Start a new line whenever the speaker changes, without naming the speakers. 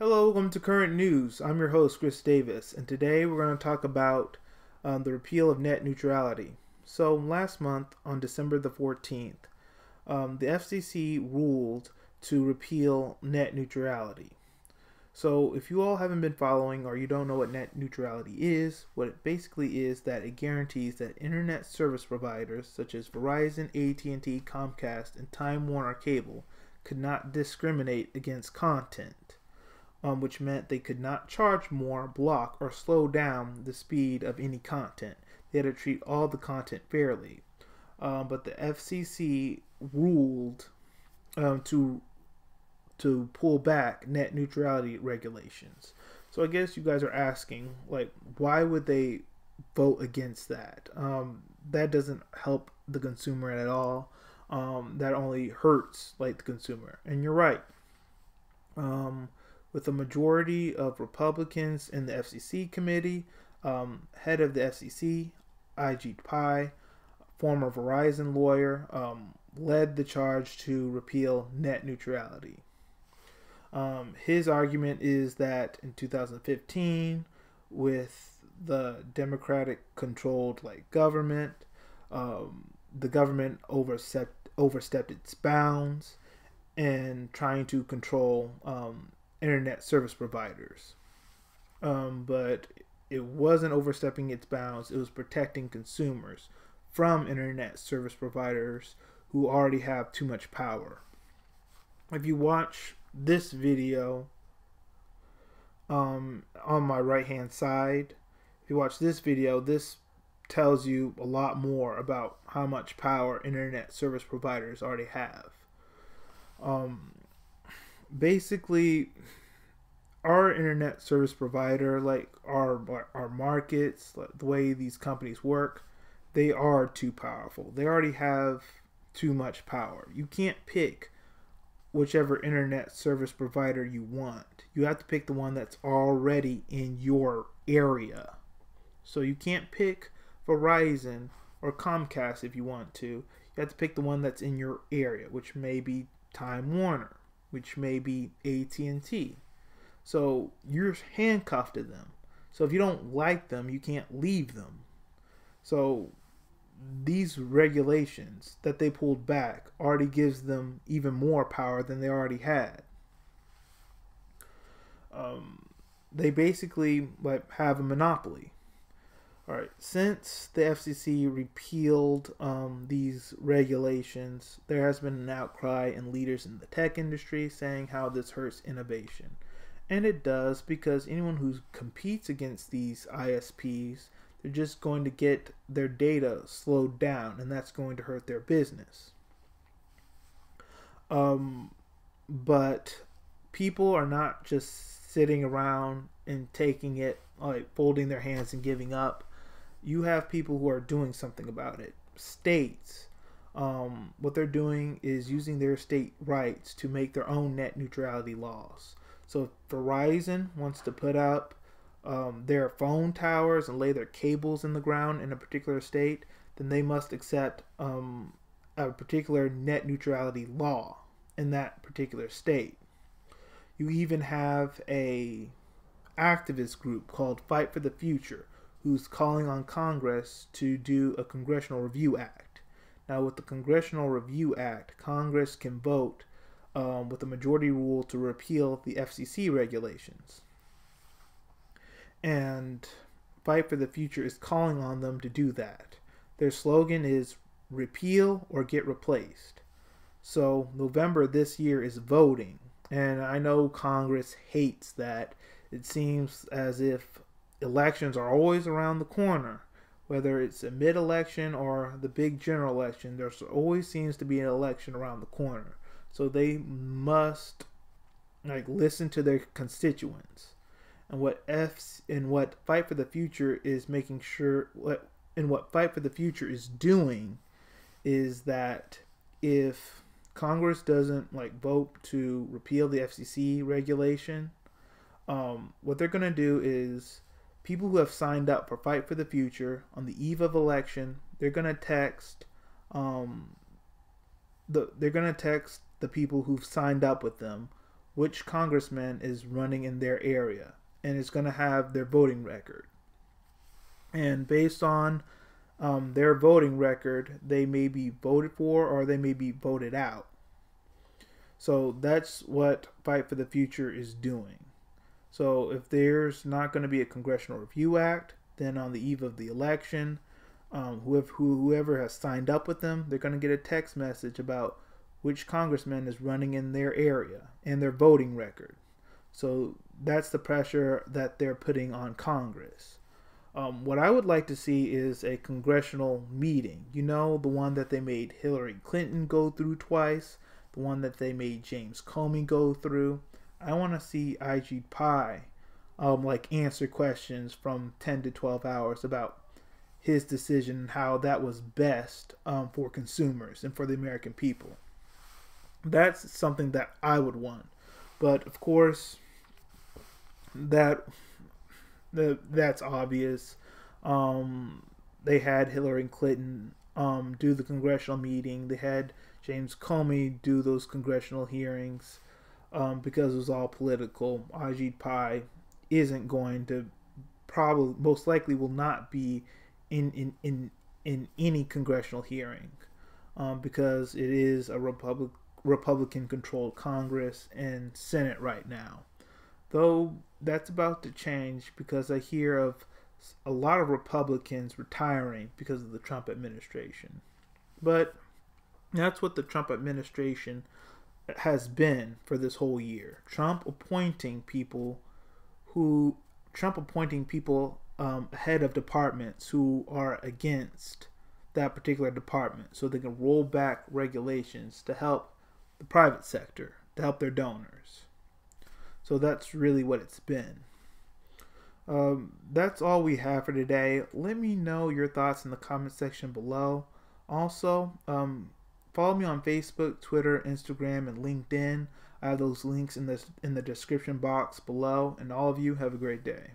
Hello, welcome to Current News. I'm your host, Chris Davis, and today we're going to talk about the repeal of net neutrality. So last month, on December the 14th, the FCC ruled to repeal net neutrality. So if you all haven't been following or you don't know what net neutrality is, what it basically is that it guarantees that internet service providers such as Verizon, AT&T, Comcast, and Time Warner Cable could not discriminate against content. Which meant they could not charge more, block, or slow down the speed of any content. They had to treat all the content fairly. But the FCC ruled to pull back net neutrality regulations. So I guess you guys are asking, like, why would they vote against that? That doesn't help the consumer at all. That only hurts, like, the consumer. And you're right. With a majority of Republicans in the FCC committee, head of the FCC, Ajit Pai, former Verizon lawyer, led the charge to repeal net neutrality. His argument is that in 2015, with the Democratic-controlled government, the government overstepped its bounds and trying to control internet service providers. But it wasn't overstepping its bounds. It was protecting consumers from internet service providers who already have too much power. If you watch this video on my right hand side, if you watch this video, this tells you a lot more about how much power internet service providers already have. Basically, our internet service provider, like our markets, like the way these companies work, they are too powerful. They already have too much power. You can't pick whichever internet service provider you want. You have to pick the one that's already in your area. So you can't pick Verizon or Comcast if you want to. You have to pick the one that's in your area, which may be Time Warner, which may be AT&T. So you're handcuffed to them. So if you don't like them, you can't leave them. So these regulations that they pulled back already gives them even more power than they already had. They basically have a monopoly. All right, since the FCC repealed these regulations, there has been an outcry in leaders in the tech industry saying how this hurts innovation. And it does, because anyone who competes against these ISPs, they're just going to get their data slowed down, and that's going to hurt their business. But people are not just sitting around and taking it, folding their hands and giving up. You have people who are doing something about it. States, what they're doing is using their state rights to make their own net neutrality laws. So if Verizon wants to put up their phone towers and lay their cables in the ground in a particular state, then they must accept a particular net neutrality law in that particular state. You even have a activist group called Fight for the Future, who's calling on Congress to do a Congressional Review Act. Now, with the Congressional Review Act, Congress can vote with a majority rule to repeal the FCC regulations. And Fight for the Future is calling on them to do that. Their slogan is repeal or get replaced. So November this year is voting. And I know Congress hates that. It seems as if elections are always around the corner. Whether it's a mid-election or the big general election, there always seems to be an election around the corner. So they must listen to their constituents. And what Fight for the Future is making sure, what Fight for the Future is doing is that if Congress doesn't vote to repeal the FCC regulation, what they're going to do is people who have signed up for Fight for the Future on the eve of election, they're going to text the people who've signed up with them which congressman is running in their area, and it's going to have their voting record. And based on their voting record, they may be voted for or they may be voted out. So that's what Fight for the Future is doing. So if there's not going to be a Congressional Review Act, then on the eve of the election, whoever has signed up with them, they're going to get a text message about which congressman is running in their area and their voting record. So that's the pressure that they're putting on Congress. What I would like to see is a congressional meeting. You know, the one that they made Hillary Clinton go through twice, the one that they made James Comey go through. I want to see IG Pie answer questions from 10 to 12 hours about his decision and how that was best for consumers and for the American people. That's something that I would want. But of course, that's obvious. They had Hillary Clinton do the congressional meeting. They had James Comey do those congressional hearings because it was all political. Ajit Pai isn't going to, probably most likely will not be in any congressional hearing because it is a Republican-controlled Congress and Senate right now. Though that's about to change because I hear of a lot of Republicans retiring because of the Trump administration. But that's what the Trump administration has been for this whole year. Trump appointing people head of departments who are against that particular department so they can roll back regulations to help the private sector, to help their donors. So that's really what it's been. That's all we have for today. Let me know your thoughts in the comment section below. Also, follow me on Facebook, Twitter, Instagram, and LinkedIn. I have those links in the description box below. And all of you have a great day.